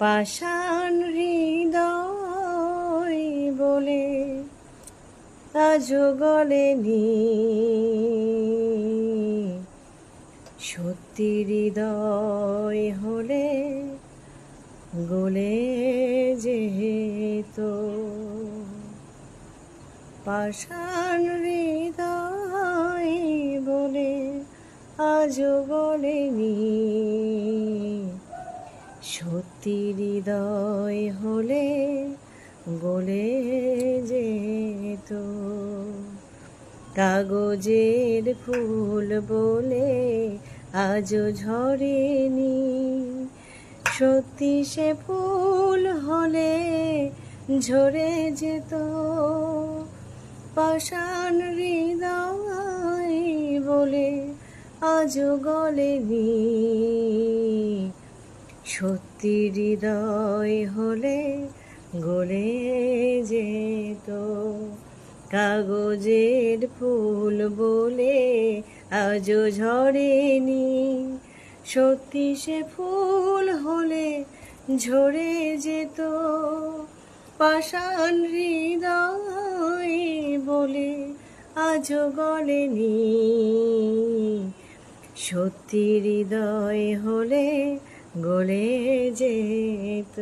পাষাণ হৃদয় বলে আজও গলেনি, সত্যি হৃদয় হলে গলে যেত। পাষাণ হৃদয় বলে আজও গলেনি, সত্যি হৃদয় হলে গলে যেত। কাগজের ফুল বলে আজও ঝরেনি, সত্যি সে ফুল হলে ঝরে যেত। পাষাণ হৃদয় বলে আজও গলেনি, সত্যি হৃদয় হলে গলে যেত। কাগজের ফুল বলে আজও ঝরেনি, সত্যি সে ফুল হলে ঝরে যেত। পাষাণ হৃদয় বলে আজও গলেনি, সত্যি হৃদয় হলে গলে যেত।